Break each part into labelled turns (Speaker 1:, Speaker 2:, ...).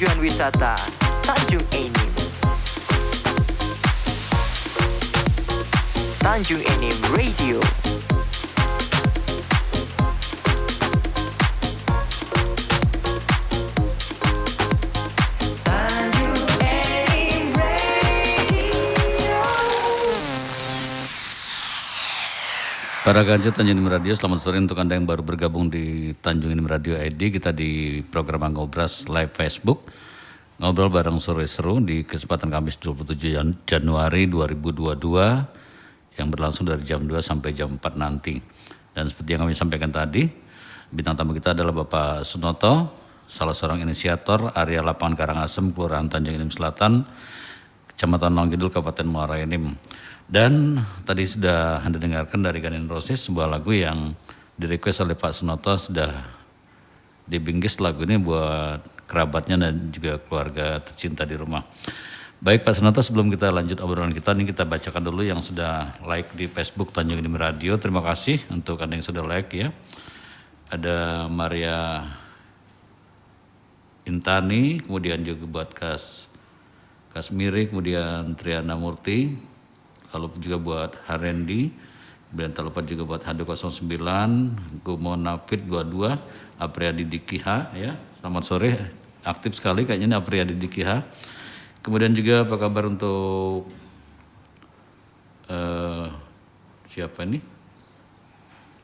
Speaker 1: tujuan wisata Tanjung Enim. Tanjung Enim Radio.
Speaker 2: Para Ganja Tanjung Enim Radio, selamat sore untuk Anda yang baru bergabung di Tanjung Enim Radio ID. Kita di program Ngobras Live Facebook. Ngobrol bareng sore seru di kesempatan Kamis 27 Januari 2022 yang berlangsung dari jam 2 sampai jam 4 nanti. Dan seperti yang kami sampaikan tadi, bintang tamu kita adalah Bapak Sunoto, salah seorang inisiator area lapangan Karangasem, Kelurahan Tanjung Enim Selatan, Kecamatan Longgidul, Kabupaten Muara Enim. Dan tadi sudah Anda dengarkan dari Ganin Roses, sebuah lagu yang direquest oleh Pak Sunoto, sudah dibingkis lagu ini buat kerabatnya dan juga keluarga tercinta di rumah. Baik Pak Sunoto, sebelum kita lanjut obrolan kita, ini kita bacakan dulu yang sudah like di Facebook Tanjung Enim Radio. Terima kasih untuk Anda yang sudah like ya. Ada Maria Intani, kemudian juga buat Kasmiri, kemudian Triana Murti, lalu juga buat Harendi, kemudian tak lupa juga buat HD09, Gumo Nafid 22, Apriyadi Dikiha ya. Selamat sore, aktif sekali kayaknya ini Apriyadi Dikiha. Kemudian juga apa kabar untuk siapa ini?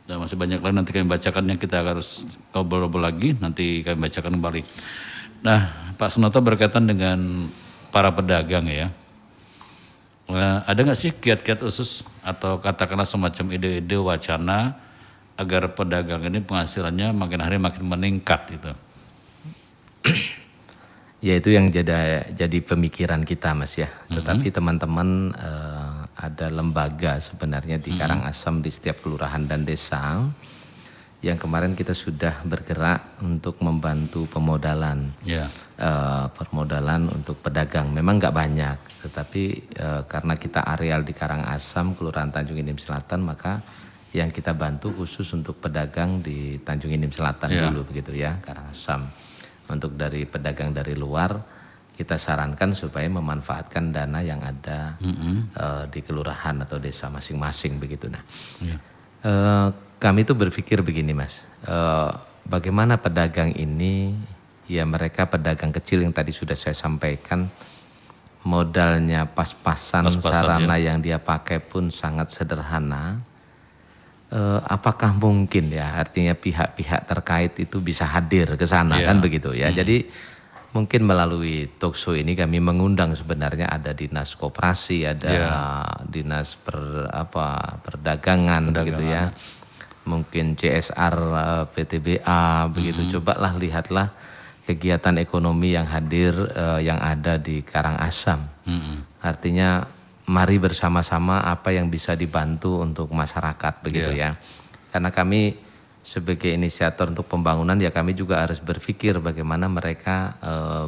Speaker 2: Dan masih banyak lagi, nanti kami bacakannya, kita harus ngobrol-ngobrol lagi, nanti kami bacakan kembali. Nah, Pak Sunoto berkaitan dengan para pedagang ya. Ada nggak sih kiat-kiat khusus atau katakanlah semacam ide-ide wacana agar pedagang ini penghasilannya makin hari makin meningkat gitu?
Speaker 3: Ya itu yang jadi pemikiran kita Mas ya. Tetapi teman-teman ada lembaga sebenarnya di Karangasem di setiap kelurahan dan desa yang kemarin kita sudah bergerak untuk membantu pemodalan.
Speaker 2: Yeah.
Speaker 3: Permodalan untuk pedagang memang nggak banyak, tetapi karena kita areal di Karangasem, Kelurahan Tanjung Enim Selatan, maka yang kita bantu khusus untuk pedagang di Tanjung Enim Selatan dulu begitu ya, Karangasem. Untuk dari pedagang dari luar kita sarankan supaya memanfaatkan dana yang ada di kelurahan atau desa masing-masing begitu. Nah, kami tuh berpikir begini Mas, bagaimana pedagang ini, ya mereka pedagang kecil yang tadi sudah saya sampaikan, modalnya pas-pasan sarana yang dia pakai pun sangat sederhana. Apakah mungkin ya, artinya pihak-pihak terkait itu bisa hadir ke sana kan begitu ya. Jadi mungkin melalui talkshow ini kami mengundang sebenarnya ada dinas koperasi, ada dinas perdagangan begitu ya. Mungkin CSR PTBA begitu. Cobalah lihatlah kegiatan ekonomi yang hadir yang ada di Karangasem. Artinya mari bersama-sama apa yang bisa dibantu untuk masyarakat begitu ya. Karena kami sebagai inisiator untuk pembangunan ya kami juga harus berpikir bagaimana mereka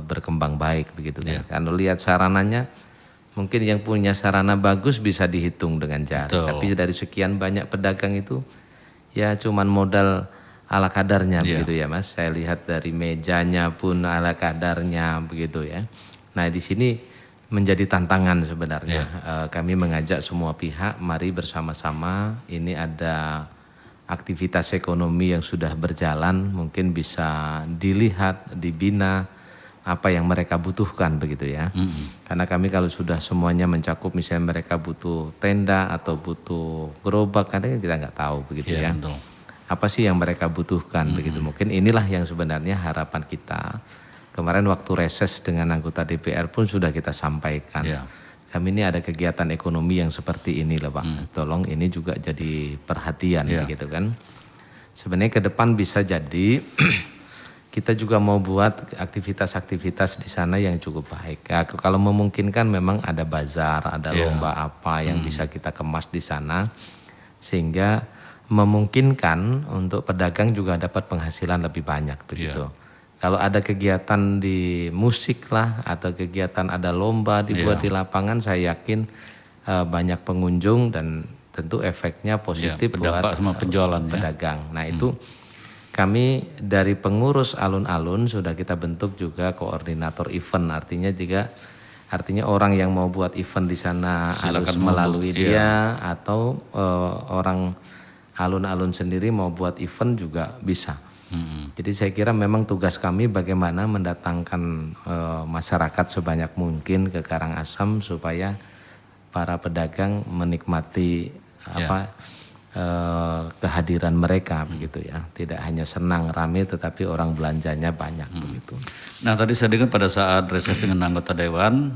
Speaker 3: berkembang baik begitu kan. Kalau lihat sarananya mungkin yang punya sarana bagus bisa dihitung dengan jari. Tapi dari sekian banyak pedagang itu ya cuman modal ala kadarnya begitu ya Mas. Saya lihat dari mejanya pun ala kadarnya begitu ya. Nah di sini menjadi tantangan sebenarnya. Kami mengajak semua pihak, mari bersama-sama. Ini ada aktivitas ekonomi yang sudah berjalan, mungkin bisa dilihat, dibina apa yang mereka butuhkan begitu ya. Karena kami kalau sudah semuanya mencakup, misalnya mereka butuh tenda atau butuh gerobak, kadang kita nggak tahu begitu ya. Betul. Apa sih yang mereka butuhkan begitu. Mungkin inilah yang sebenarnya harapan kita. Kemarin waktu reses dengan anggota DPR pun sudah kita sampaikan. Kami ini ada kegiatan ekonomi yang seperti ini loh Pak. Tolong ini juga jadi perhatian gitu kan. Sebenarnya ke depan bisa jadi kita juga mau buat aktivitas-aktivitas di sana yang cukup baik. Ya, kalau memungkinkan memang ada bazar, ada lomba apa yang bisa kita kemas di sana. Sehingga memungkinkan untuk pedagang juga dapat penghasilan lebih banyak begitu. Kalau ada kegiatan di musik lah atau kegiatan ada lomba dibuat di lapangan, saya yakin banyak pengunjung dan tentu efeknya positif buat
Speaker 2: sama penjualan
Speaker 3: pedagang. Nah itu kami dari pengurus alun-alun sudah kita bentuk juga koordinator event. Artinya orang yang mau buat event di sana harus melalui dia, atau orang alun-alun sendiri mau buat event juga bisa. Jadi saya kira memang tugas kami bagaimana mendatangkan masyarakat sebanyak mungkin ke Karangasem supaya para pedagang menikmati kehadiran mereka begitu ya. Tidak hanya senang rame tetapi orang belanjanya banyak begitu.
Speaker 2: Nah tadi saya dengar pada saat reses dengan anggota dewan,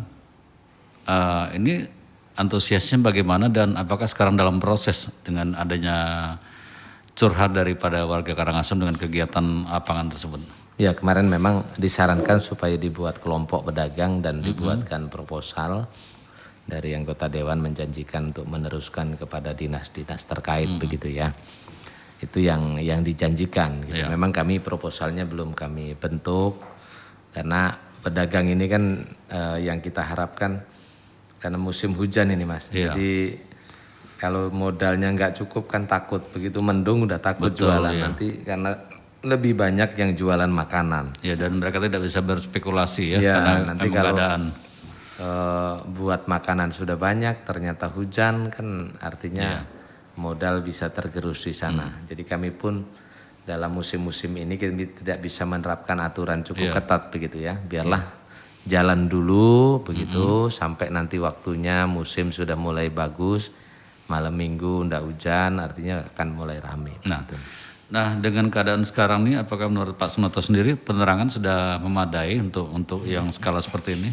Speaker 2: ini antusiasnya bagaimana dan apakah sekarang dalam proses dengan adanya curhat daripada warga Karangasem dengan kegiatan lapangan tersebut?
Speaker 3: Ya, kemarin memang disarankan supaya dibuat kelompok pedagang dan dibuatkan proposal dari anggota dewan menjanjikan untuk meneruskan kepada dinas-dinas terkait begitu ya. Itu yang dijanjikan gitu. Memang kami proposalnya belum kami bentuk karena pedagang ini kan yang kita harapkan karena musim hujan ini Mas. Jadi kalau modalnya nggak cukup kan takut, begitu mendung udah takut jualan nanti karena lebih banyak yang jualan makanan.
Speaker 2: Ya, dan mereka tidak bisa berspekulasi karena
Speaker 3: nanti kalau buat makanan sudah banyak ternyata hujan kan artinya modal bisa tergerus di sana. Jadi kami pun dalam musim-musim ini kita tidak bisa menerapkan aturan cukup ketat begitu ya. Biarlah jalan dulu begitu sampai nanti waktunya musim sudah mulai bagus. Malam minggu ndak hujan artinya akan mulai ramai.
Speaker 2: Nah dengan keadaan sekarang ini apakah menurut Pak Sunoto sendiri penerangan sudah memadai untuk yang skala seperti ini?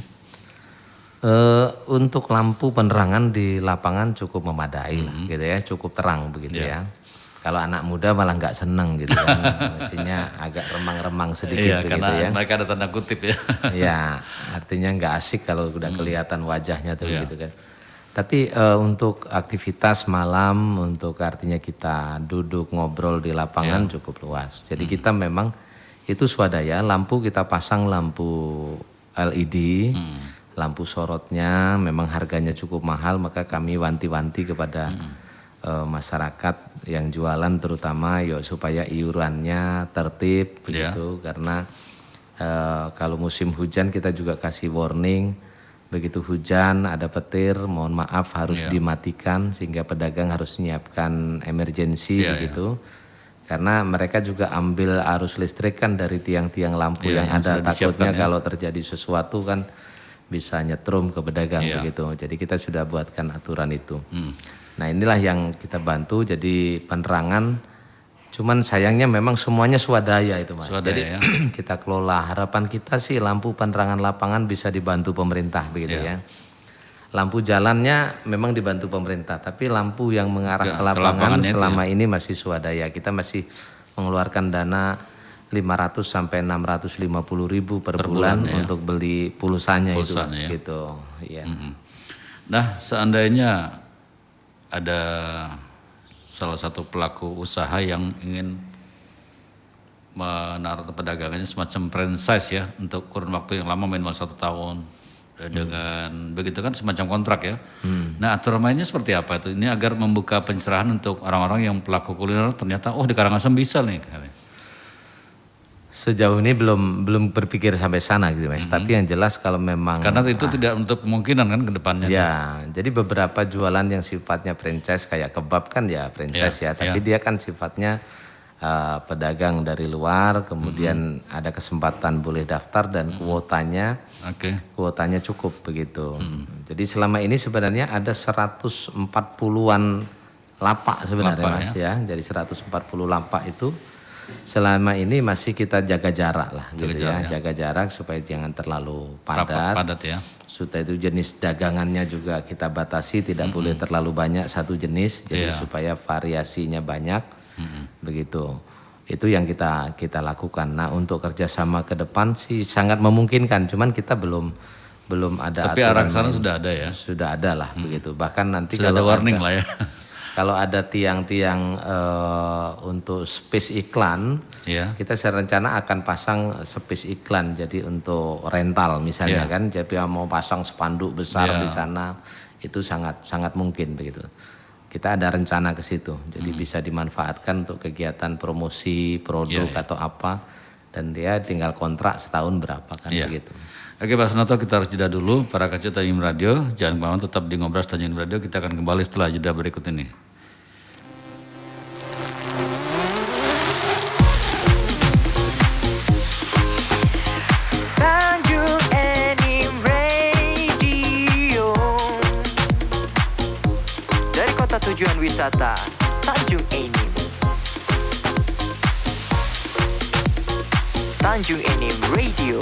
Speaker 3: Untuk lampu penerangan di lapangan cukup memadai lah gitu ya, cukup terang begitu ya. Kalau anak muda malah nggak seneng gitu kan, mestinya agak remang-remang sedikit begitu
Speaker 2: karena mereka ada tanda kutip ya.
Speaker 3: Ya artinya nggak asik kalau udah kelihatan wajahnya tuh gitu kan. Tapi untuk aktivitas malam, untuk artinya kita duduk ngobrol di lapangan cukup luas. Jadi kita memang itu swadaya, lampu kita pasang lampu LED, lampu sorotnya memang harganya cukup mahal, maka kami wanti-wanti kepada masyarakat yang jualan terutama supaya iurannya tertib begitu. Karena kalau musim hujan kita juga kasih warning. Begitu hujan ada petir, mohon maaf harus dimatikan sehingga pedagang harus menyiapkan emergensi begitu. Karena mereka juga ambil arus listrik kan dari tiang-tiang lampu yang ada, takutnya kalau terjadi sesuatu kan bisa nyetrum ke pedagang begitu. Jadi kita sudah buatkan aturan itu. Nah inilah yang kita bantu, jadi penerangan. Cuman sayangnya memang semuanya swadaya itu Mas. Jadi kita kelola. Harapan kita sih lampu penerangan lapangan bisa dibantu pemerintah begitu ya. Lampu jalannya memang dibantu pemerintah, tapi lampu yang mengarah ke lapangan selama ini masih swadaya. Kita masih mengeluarkan dana 500 sampai 650 ribu per bulan untuk beli pulsanya itu Mas, gitu. Ya.
Speaker 2: Nah seandainya ada salah satu pelaku usaha yang ingin menaruh perdagangannya semacam franchise ya untuk kurun waktu yang lama minimal 1 tahun dengan begitu kan semacam kontrak ya. Nah aturan mainnya seperti apa itu? Ini agar membuka pencerahan untuk orang-orang yang pelaku kuliner ternyata di Karangasem bisa nih.
Speaker 3: Sejauh ini belum berpikir sampai sana gitu Mas. Tapi yang jelas kalau memang
Speaker 2: karena itu tidak untuk kemungkinan kan ke depannya.
Speaker 3: Ya, jadi beberapa jualan yang sifatnya franchise kayak kebab kan ya franchise tapi dia kan sifatnya pedagang dari luar, kemudian ada kesempatan boleh daftar dan kuotanya cukup begitu. Jadi selama ini sebenarnya ada 140-an lapak sebenarnya Mas ya. Jadi 140 lapak itu selama ini masih kita jaga jarak lah gitu ya. Jaga jarak supaya jangan terlalu padat ya. Supaya itu jenis dagangannya juga kita batasi, tidak boleh terlalu banyak satu jenis, jadi supaya variasinya banyak begitu. Itu yang kita lakukan. Nah untuk kerjasama ke depan sih sangat memungkinkan, cuman kita belum ada.
Speaker 2: Tapi arah sana sudah ada ya?
Speaker 3: Sudah ada lah begitu. Bahkan nanti
Speaker 2: sudah
Speaker 3: kalau
Speaker 2: ada warning lah ya.
Speaker 3: Kalau ada tiang-tiang untuk space iklan, kita serencana akan pasang space iklan. Jadi untuk rental misalnya kan, jadi mau pasang spanduk besar di sana itu sangat mungkin begitu. kita ada rencana ke situ. Jadi bisa dimanfaatkan untuk kegiatan promosi produk atau apa, dan dia tinggal kontrak setahun berapa kan begitu.
Speaker 2: Oke Pak Sunoto, kita harus jeda dulu. Para kaca Tanjung Radio, jangan kemana-mana, tetap di Ngobras Tanjung Radio. Kita akan kembali setelah jeda berikut ini.
Speaker 1: Tanjung Enim Radio, dari kota tujuan wisata Tanjung Enim. Tanjung Enim Radio.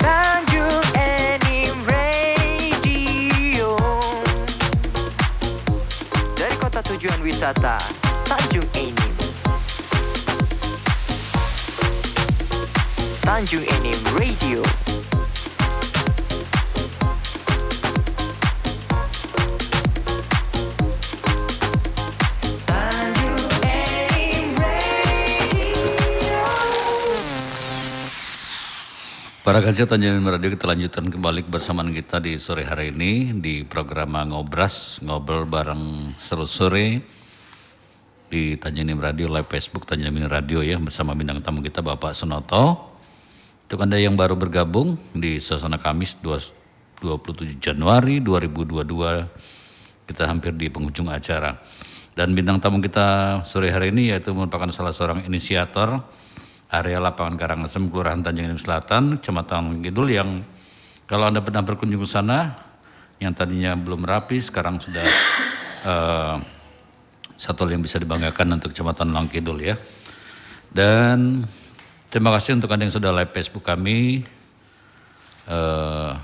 Speaker 1: Tanjung Enim Radio, dari kota tujuan wisata Tanjung Enim. Tanjung Enim Radio.
Speaker 2: Para kaca Tanjung Enim Radio, kita lanjutkan kembali kebersamaan kita di sore hari ini di program Ngobras, ngobrol bareng seru sore di Tanjung Enim Radio live Facebook Tanjung Enim Radio ya, bersama bintang tamu kita Bapak Sunoto. Untuk Anda yang baru bergabung di suasana Kamis 27 Januari 2022, kita hampir di penghujung acara. Dan bintang tamu kita sore hari ini yaitu merupakan salah seorang inisiator area lapangan Karangasem, Kelurahan Tanjung Enim Selatan, Kecamatan Kidul, yang kalau Anda pernah berkunjung ke sana, yang tadinya belum rapi, sekarang sudah satu yang bisa dibanggakan untuk Kecamatan Langkidul ya. Dan terima kasih untuk Anda yang sudah live Facebook kami,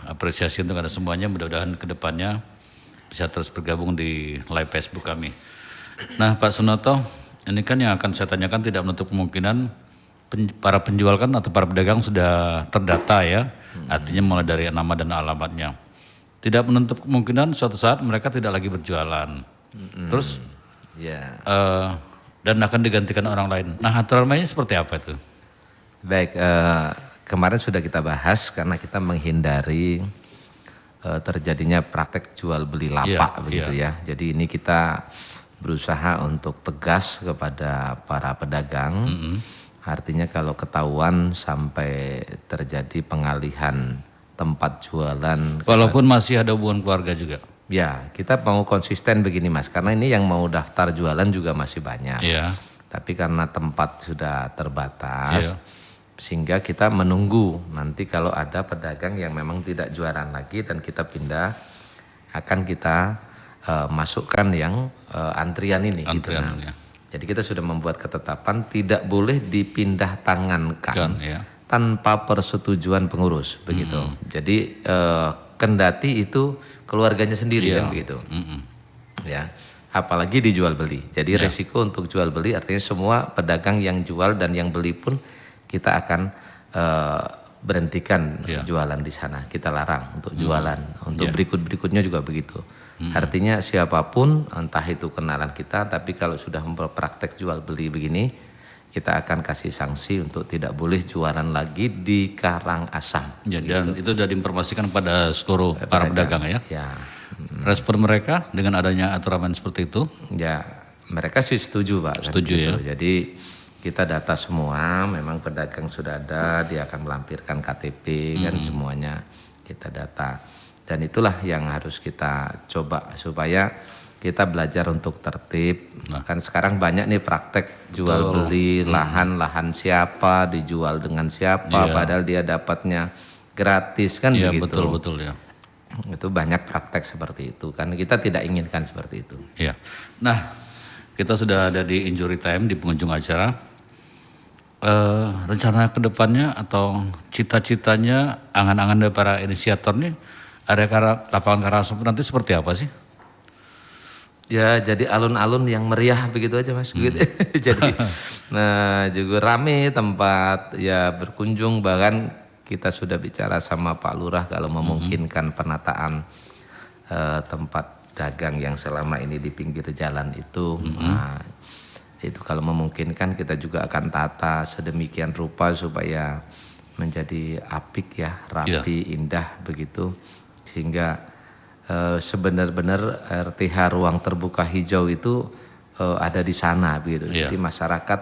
Speaker 2: apresiasi untuk Anda semuanya, mudah-mudahan kedepannya bisa terus bergabung di live Facebook kami. Nah Pak Sunoto, ini kan yang akan saya tanyakan tidak menutup kemungkinan para penjual kan atau para pedagang sudah terdata ya, artinya mulai dari nama dan alamatnya. Tidak menutup kemungkinan suatu saat mereka tidak lagi berjualan, terus dan akan digantikan orang lain. Nah aturan mainnya seperti apa itu?
Speaker 3: Baik, kemarin sudah kita bahas karena kita menghindari terjadinya praktek jual beli lapak begitu ya. Jadi ini kita berusaha untuk tegas kepada para pedagang. Artinya kalau ketahuan sampai terjadi pengalihan tempat jualan.
Speaker 2: Walaupun masih ada hubungan keluarga juga?
Speaker 3: Ya, kita mau konsisten begini Mas, karena ini yang mau daftar jualan juga masih banyak. Tapi karena tempat sudah terbatas, sehingga kita menunggu nanti kalau ada pedagang yang memang tidak jualan lagi dan kita pindah, akan kita masukkan yang antrian ini.
Speaker 2: Antrian,
Speaker 3: gitu. Jadi kita sudah membuat ketetapan tidak boleh dipindah tangankan tanpa persetujuan pengurus begitu. Jadi kendati itu keluarganya sendiri kan begitu. Ya, apalagi dijual beli. Jadi resiko untuk jual beli artinya semua pedagang yang jual dan yang beli pun kita akan berhentikan jualan di sana. Kita larang untuk jualan. Untuk berikut-berikutnya juga begitu. Artinya siapapun, entah itu kenalan kita, tapi kalau sudah mempraktek jual beli begini, kita akan kasih sanksi untuk tidak boleh jualan lagi di Karangasem.
Speaker 2: Ya, dan itu sudah diinformasikan pada seluruh para pedagang ya. Respon mereka dengan adanya aturan seperti itu?
Speaker 3: Ya, mereka sih setuju Pak.
Speaker 2: Setuju kan, gitu.
Speaker 3: Ya. Jadi kita data semua, memang pedagang sudah ada, dia akan melampirkan KTP kan semuanya kita data. Dan itulah yang harus kita coba supaya kita belajar untuk tertib. Kan sekarang banyak nih praktek jual beli lahan siapa, dijual dengan siapa, padahal dia dapatnya gratis kan begitu.
Speaker 2: Betul ya.
Speaker 3: Itu banyak praktek seperti itu kan, kita tidak inginkan seperti itu.
Speaker 2: Ya. Nah, kita sudah ada di injury time di pengunjung acara. Rencana kedepannya atau cita-citanya, angan-angan dari para inisiator nih, area lapangan Karangasem nanti seperti apa sih?
Speaker 3: Ya jadi alun-alun yang meriah begitu aja Mas. Begitu. Jadi juga rame tempat ya berkunjung, bahkan kita sudah bicara sama Pak Lurah kalau memungkinkan penataan tempat dagang yang selama ini di pinggir jalan itu. Nah, itu kalau memungkinkan kita juga akan tata sedemikian rupa supaya menjadi apik ya, rapi, indah begitu, sehingga sebenar-benar RTH ruang terbuka hijau itu ada di sana begitu. Jadi masyarakat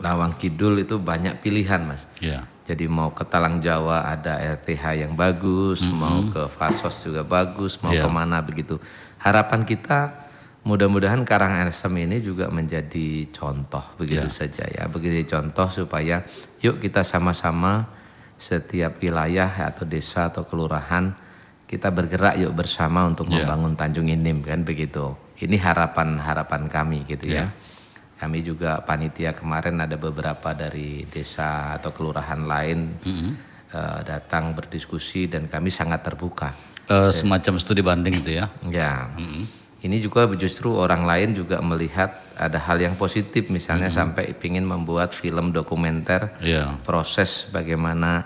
Speaker 3: Lawang Kidul itu banyak pilihan Mas. Jadi mau ke Talang Jawa ada RTH yang bagus, mau ke Fasos juga bagus, mau kemana begitu. Harapan kita mudah-mudahan Karangasem ini juga menjadi contoh begitu saja ya. Begitu contoh supaya yuk kita sama-sama setiap wilayah atau desa atau kelurahan kita bergerak yuk bersama untuk membangun Tanjung Inim kan begitu. Ini harapan kami gitu ya. Kami juga panitia kemarin ada beberapa dari desa atau kelurahan lain datang berdiskusi dan kami sangat terbuka.
Speaker 2: Semacam studi banding gitu ya.
Speaker 3: Ya. Ini juga justru orang lain juga melihat ada hal yang positif misalnya sampai ingin membuat film dokumenter proses bagaimana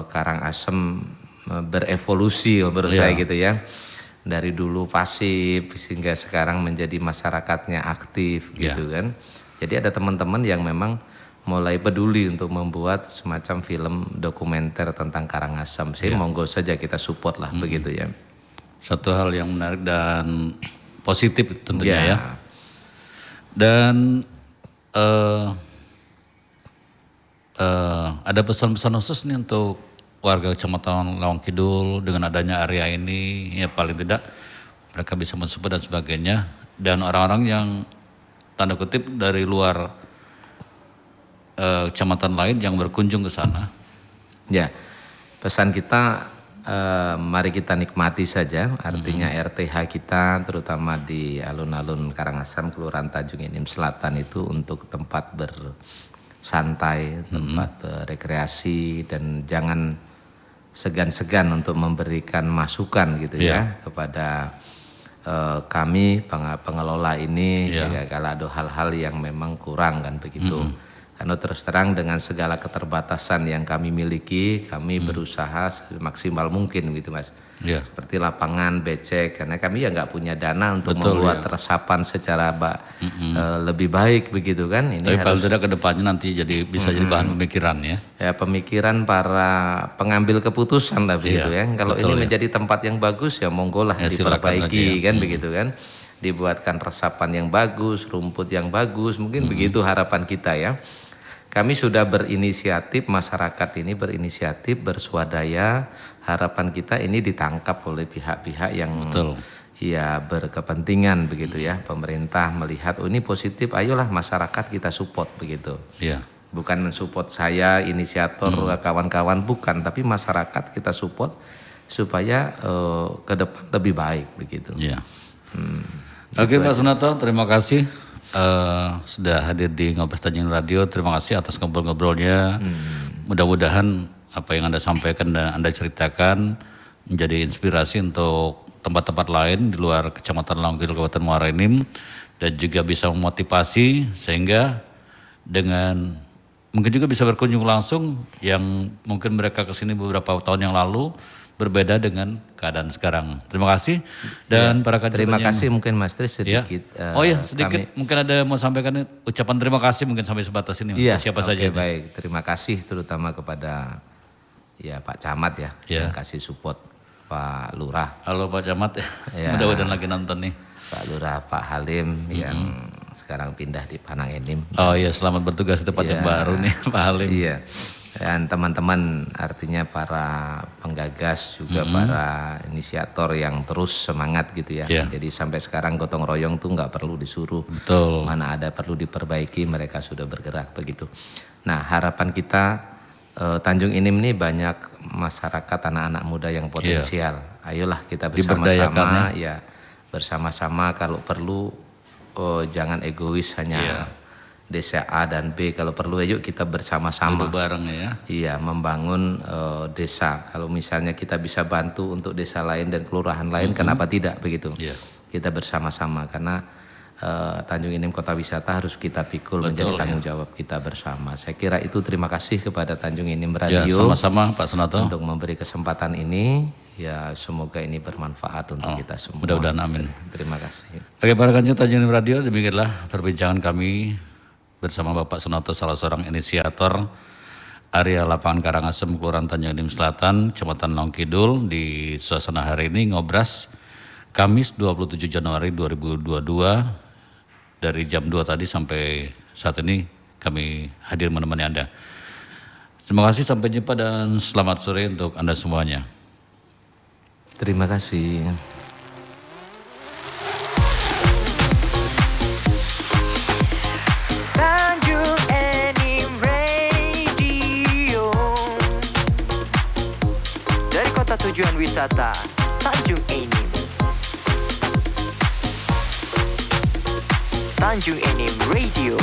Speaker 3: Karangasem berevolusi menurut saya gitu ya, dari dulu pasif sehingga sekarang menjadi masyarakatnya aktif gitu kan. Jadi ada teman-teman yang memang mulai peduli untuk membuat semacam film dokumenter tentang Karangasem. Saya monggo saja kita support lah begitu ya.
Speaker 2: Satu hal yang menarik dan positif tentunya ya. Dan ada pesan-pesan khusus nih untuk warga Kecamatan Lawang Kidul dengan adanya area ini, ya paling tidak mereka bisa mensupport dan sebagainya, dan orang-orang yang tanda kutip dari luar kecamatan lain yang berkunjung ke sana. Ya, pesan kita mari kita nikmati saja, artinya RTH kita terutama di alun-alun Karangasem, Kelurahan Tanjung Inim Selatan itu untuk tempat bersantai, tempat rekreasi, dan jangan segan-segan untuk memberikan masukan gitu ya kepada kami pengelola ini ya, kalau ada hal-hal yang memang kurang kan begitu. Karena terus terang dengan segala keterbatasan yang kami miliki, kami berusaha semaksimal mungkin gitu Mas. Seperti lapangan, becek, karena kami ya nggak punya dana untuk membuat resapan secara lebih baik begitu kan. Ini tapi kalau tidak ke depannya nanti bisa jadi bahan pemikiran ya. Ya
Speaker 3: pemikiran para pengambil keputusan lah begitu ya. Kalau ini menjadi tempat yang bagus ya monggo lah diperbaiki kan begitu kan. Dibuatkan resapan yang bagus, rumput yang bagus, mungkin begitu harapan kita ya. Kami sudah berinisiatif, masyarakat ini berinisiatif, berswadaya. Harapan kita ini ditangkap oleh pihak-pihak yang ya berkepentingan begitu ya. Pemerintah melihat ini positif, ayolah masyarakat kita support begitu. Bukan mensupport saya, inisiator, kawan-kawan, bukan, tapi masyarakat kita support supaya ke depan lebih baik begitu.
Speaker 2: Oke Pak Sunato, terima kasih sudah hadir di Ngobras Tanjung Radio. Terima kasih atas ngobrol-ngobrolnya. Mudah-mudahan apa yang Anda sampaikan dan Anda ceritakan menjadi inspirasi untuk tempat-tempat lain di luar Kecamatan Lawang Kidul Kabupaten Muara Enim, dan juga bisa memotivasi sehingga dengan mungkin juga bisa berkunjung langsung yang mungkin mereka kesini beberapa tahun yang lalu berbeda dengan keadaan sekarang. Terima kasih dan para kader.
Speaker 3: Terima kasih mungkin Mas Tris sedikit.
Speaker 2: Sedikit mungkin ada mau sampaikan ucapan terima kasih mungkin sampai sebatas ini. Siapa saja?
Speaker 3: Baik, terima kasih terutama kepada Pak Camat yang kasih support, Pak Lurah.
Speaker 2: Halo Pak Camat mudah-mudahan lagi nonton nih.
Speaker 3: Pak Lurah, Pak Halim yang sekarang pindah di Panang Enim.
Speaker 2: Selamat bertugas di tempat yang baru nih Pak Halim.
Speaker 3: Dan teman-teman artinya para penggagas juga para inisiator yang terus semangat gitu ya. Jadi sampai sekarang gotong royong tuh nggak perlu disuruh. Mana ada perlu diperbaiki mereka sudah bergerak begitu. Nah harapan kita Tanjung Inim ini banyak masyarakat anak-anak muda yang potensial. Ayolah kita bersama-sama bersama-sama kalau perlu jangan egois hanya desa A dan B, kalau perlu yuk kita bersama-sama
Speaker 2: bareng ya.
Speaker 3: Membangun desa. Kalau misalnya kita bisa bantu untuk desa lain dan kelurahan lain, kenapa tidak begitu? kita bersama-sama karena Tanjung Enim Kota Wisata harus kita pikul menjadi tanggung jawab kita bersama. Saya kira itu, terima kasih kepada Tanjung Enim Radio.
Speaker 2: Ya, sama-sama Pak Sunoto.
Speaker 3: Untuk memberi kesempatan ini, ya semoga ini bermanfaat untuk kita semua.
Speaker 2: Mudah-mudahan amin.
Speaker 3: Terima kasih.
Speaker 2: Oke, para kancing Tanjung Enim Radio, demikianlah perbincangan kami bersama Bapak Sunoto, salah seorang inisiator area lapangan Karangasem, Kelurahan Tanjung Enim Selatan, Kecamatan Naung Kidul, di suasana hari ini ngobras Kamis 27 Januari 2022 dari jam 2 tadi sampai saat ini kami hadir menemani Anda. Terima kasih, sampai jumpa dan selamat sore untuk Anda semuanya.
Speaker 3: Terima kasih.
Speaker 1: Tanjung Enim Radio, dari kota tujuan wisata Tanjung Enim. Tanjung Enim Radio.